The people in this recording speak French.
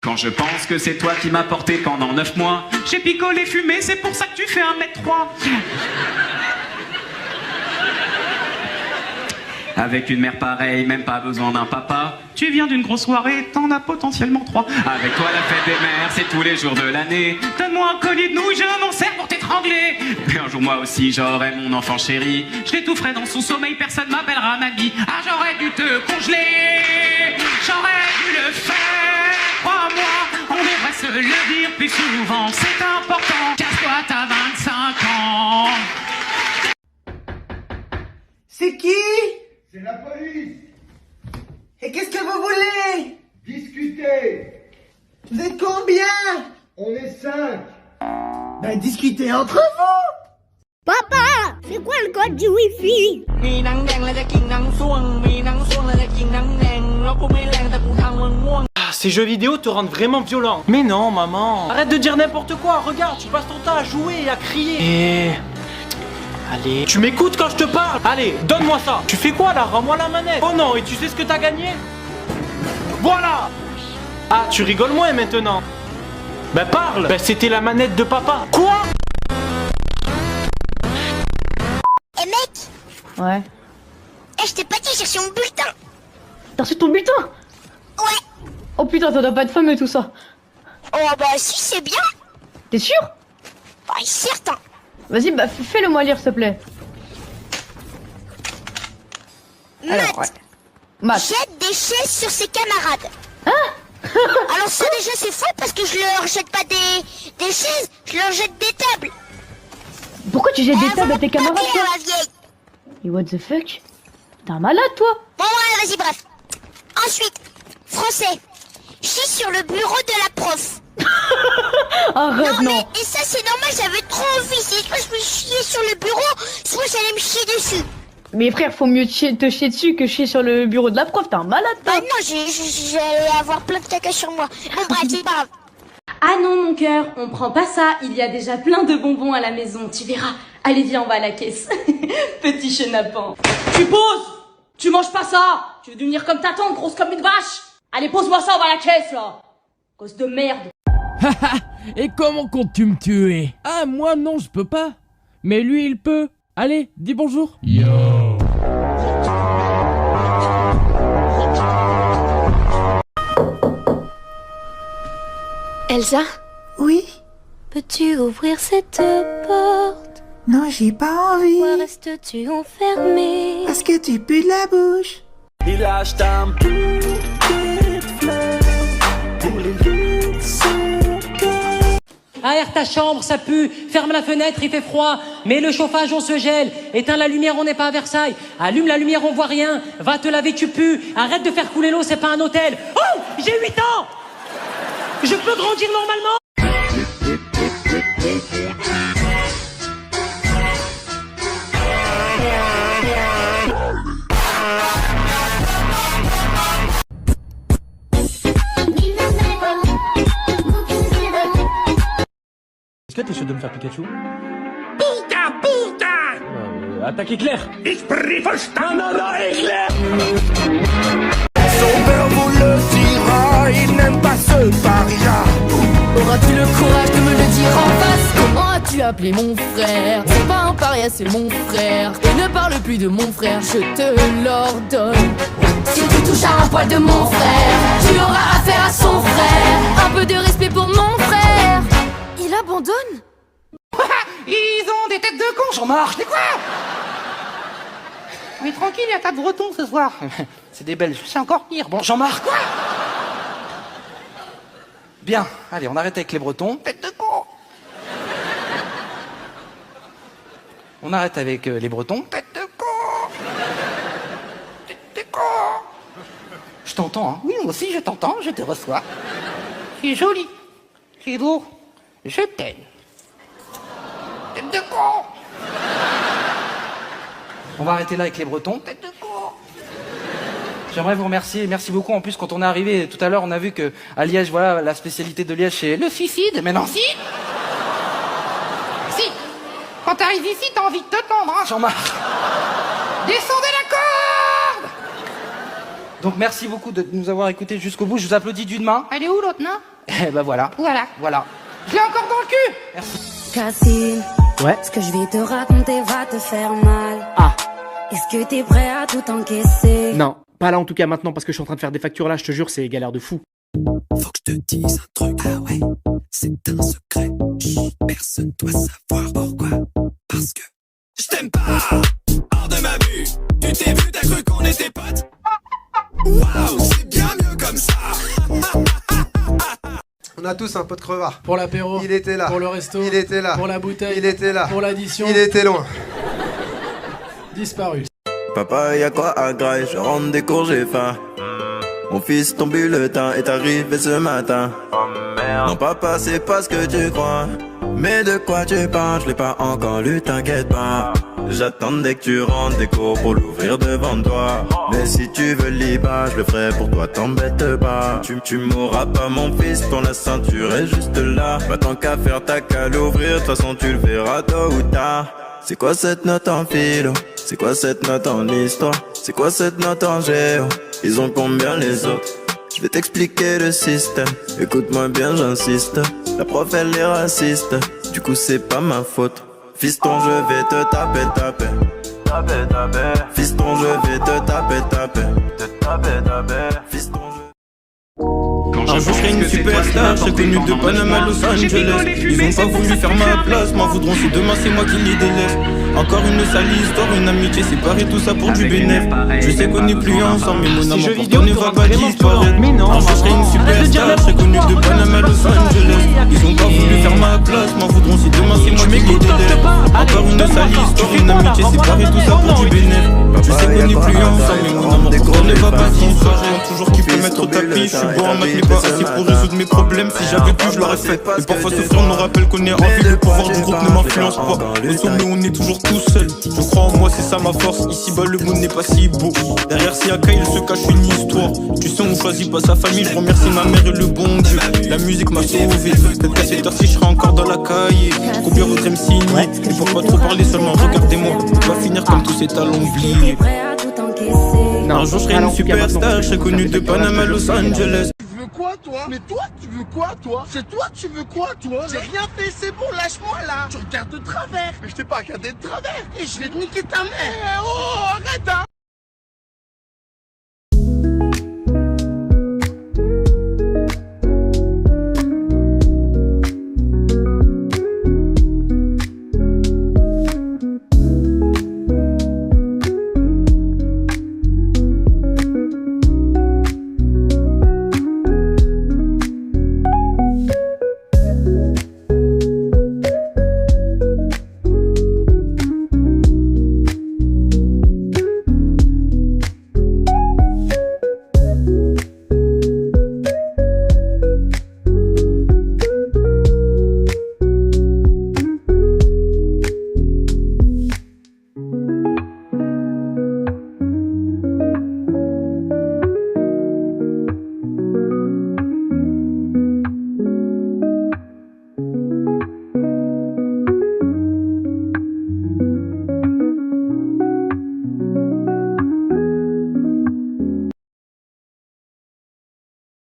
Quand je pense que c'est toi qui m'as porté pendant 9 mois. J'ai picolé, fumé, c'est pour ça que tu fais 1m3. Avec une mère pareille, même pas besoin d'un papa. Tu viens d'une grosse soirée, t'en as potentiellement 3. Avec toi la fête des mères, c'est tous les jours de l'année. Donne-moi un collier de nouilles, je m'en sers pour t'étrangler. Et un jour moi aussi j'aurai mon enfant chéri. Je l'étoufferai dans son sommeil, personne m'appellera mamie. Ah j'aurais dû te congeler, j'aurais dû le faire. Crois-moi, on devrait se le dire plus souvent. C'est important, casse-toi, t'as 25 ans. C'est qui? C'est la police. Et qu'est-ce que vous voulez? Discutez. Vous êtes combien? On est 5. Ben discutez entre vous. Papa, c'est quoi le code du Wi-Fi? Ces jeux vidéo te rendent vraiment violent. Mais non, maman. Arrête de dire n'importe quoi. Regarde, tu passes ton temps à jouer et à crier. Allez, tu m'écoutes quand je te parle? Allez, donne-moi ça. Tu fais quoi là? Rends-moi la manette. Oh non, et tu sais ce que t'as gagné? Voilà. Ah, tu rigoles moins maintenant. Ben parle. Ben c'était la manette de papa. Quoi? Eh mec! Ouais. Eh, je t'ai pas dit, j'ai cherché mon bulletin! T'as reçu ton bulletin? Ouais! Oh putain, ça doit pas être fameux tout ça. Oh bah si, c'est bien! T'es sûr? Bah certain! Vas-y, bah fais-le moi lire s'il te plaît. Alors, ouais. Math. Jette des chaises sur ses camarades! Hein? Alors ça déjà c'est faux parce que je leur jette pas des chaises, je leur jette des tables! Pourquoi tu jettes des tables à tes camarades toi? La vieille. Et what the fuck? T'es un malade toi? Bon ouais, vas-y bref. Ensuite, français. Chie sur le bureau de la prof. Arrête Non non. mais et ça c'est normal, j'avais trop envie. C'est soit je me chier sur le bureau, soit j'allais me chier dessus. Mais frère, faut mieux te chier dessus que chier sur le bureau de la prof, t'es un malade toi. Bah non, j'allais avoir plein de caca sur moi. Bon bref, c'est pas grave. Ah non mon cœur, on prend pas ça, il y a déjà plein de bonbons à la maison, tu verras. Allez viens, on va à la caisse. Petit chenapan. Tu poses! Tu manges pas ça! Tu veux devenir comme ta tante, grosse comme une vache! Allez pose-moi ça, on va à la caisse là! Cause de merde! Et comment comptes-tu me tuer? Ah moi non, je peux pas. Mais lui il peut. Allez, dis bonjour. Yo. Elsa, Oui? peux-tu ouvrir cette porte? Non, j'ai pas envie. Pourquoi restes-tu enfermé? Parce que tu pues de la bouche. Il achète un bouquet de fleurs pour les lieux de son cœur. Aère ta chambre, ça pue. Ferme la fenêtre, il fait froid. Mets le chauffage, on se gèle. Éteins la lumière, on n'est pas à Versailles. Allume la lumière, on voit rien. Va te laver, tu pues. Arrête de faire couler l'eau, c'est pas un hôtel. Oh, j'ai 8 ans. Je peux grandir normalement. Est-ce que t'es sûr de me faire Pikachu? Putain Attaque éclair. Ich non, non, non, éclair. Son père vous le dira, il n'aime pas ce paria. Auras-tu le courage de me le dire en face? Comment as-tu appelé mon frère? C'est pas un paria, c'est mon frère. Et ne parle plus de mon frère, je te l'ordonne. Si tu touches à un poil de mon frère, tu auras affaire à son frère. Un peu de respect pour mon frère. Il abandonne? Ils ont des têtes de con, j'en marche, c'est quoi? Mais tranquille, il y a tas de bretons ce soir. C'est des Belges, c'est encore pire. Bon, Jean-Marc, quoi? Bien, allez, on arrête avec les bretons. Tête de con. On arrête avec les bretons. Tête de con. Tête de con. Je t'entends, hein? Oui, moi aussi, je t'entends, je te reçois. C'est joli. C'est beau. Je t'aime. Tête de con. On va arrêter là avec les bretons. Tête de con. J'aimerais vous remercier, merci beaucoup. En plus, quand on est arrivé tout à l'heure, on a vu que à Liège, voilà, la spécialité de Liège, c'est le suicide. Mais non, si. Si. Quand t'arrives ici, t'as envie de te tendre, hein, Jean-Marc. Descendez la corde. Donc merci beaucoup de nous avoir écoutés jusqu'au bout. Je vous applaudis d'une main. Elle est où l'autre main? Eh ben voilà. Voilà. Voilà. Je l'ai encore dans le cul. Merci. Cassine, Ouais. ce que je vais te raconter va te faire mal. Ah. Est-ce que t'es prêt à tout encaisser? Non, pas là en tout cas maintenant parce que je suis en train de faire des factures là, je te jure, c'est galère de fou. Faut que je te dise un truc, ah ouais, c'est un secret. Chut, personne doit savoir pourquoi. Parce que je t'aime pas, hors de ma vue. Tu t'es vu, t'as cru qu'on était potes. Waouh, c'est bien mieux comme ça. On a tous un pote crevard. Pour l'apéro, Il était là. pour le resto, Il était là. pour la bouteille, Il était là. pour l'addition, Il était loin. disparu. Papa, y'a quoi à graille? Je rentre des cours, j'ai faim. Mon fils, ton bulletin est arrivé ce matin. Non, papa, c'est pas ce que tu crois. Mais de quoi tu parles? Je l'ai pas encore lu, t'inquiète pas. J'attendais que tu rentres des cours pour l'ouvrir devant toi. Mais si tu veux libre, je le ferai pour toi, t'embête pas. Tu mourras pas mon fils, ton la ceinture est juste là. Pas tant qu'à faire, t'as qu'à l'ouvrir, de toute façon tu le verras tôt ou tard. C'est quoi cette note en philo? C'est quoi cette note en histoire? C'est quoi cette note en géo? Ils ont combien les autres? Je vais t'expliquer le système. Écoute-moi bien, j'insiste. La prof elle est raciste. Du coup c'est pas ma faute. Fiston, je vais te taper. Fiston, je vais te taper. Fiston, Un jour je serai une superstar, je serai connu de Panama à Los Angeles. Ils ont pas voulu faire ma place, m'en voudront si demain c'est moi qui les délaisse. Encore une sale histoire, une amitié séparée, tout ça pour du bénéf. Je sais qu'on n'est plus ensemble, mais mon amour pour toi ne va pas disparaître. Un jour je serai une superstar, je serai connu de Panama à Los Angeles. Ils ont pas voulu faire ma place, m'en voudront si demain c'est moi qui les délaisse. Encore une sale histoire, une amitié séparée, tout ça pour du bénéf. Je sais qu'on n'est plus ensemble, mais mon amour pour toi ne va pas disparaître. Toujours qui peut mettre au tapis, je suis bon à mettre les pas assez pour résoudre mes problèmes. Si j'avais pu, je l'aurais fait. Mais parfois souffrir nous rappelle qu'on est en vie. Le pouvoir du groupe ne m'influence pas. Au sommet, on est toujours tout seul. Je crois en moi, c'est ça ma force. Ici bas, le monde n'est pas si beau. Derrière Siaka, il se cache une histoire. Tu sais, on choisit pas sa famille. Je remercie ma mère et le bon Dieu. La musique m'a sauvé. Peut-être qu'à cette heure-ci, je serai encore dans la cahier. Combien voudrait me signer? Et pour pas trop parler seulement, regardez-moi. On va finir comme tous ces talons oubliés. Un jour, je serai une superstar. Je serai connu de Panama à Los Angeles. Tu veux quoi toi? Mais toi tu veux quoi toi? C'est toi tu veux quoi toi? J'ai rien fait, c'est bon, lâche-moi là. Tu regardes de travers. Mais je t'ai pas regardé de travers. Et je vais te niquer ta mère. Oh, arrête hein.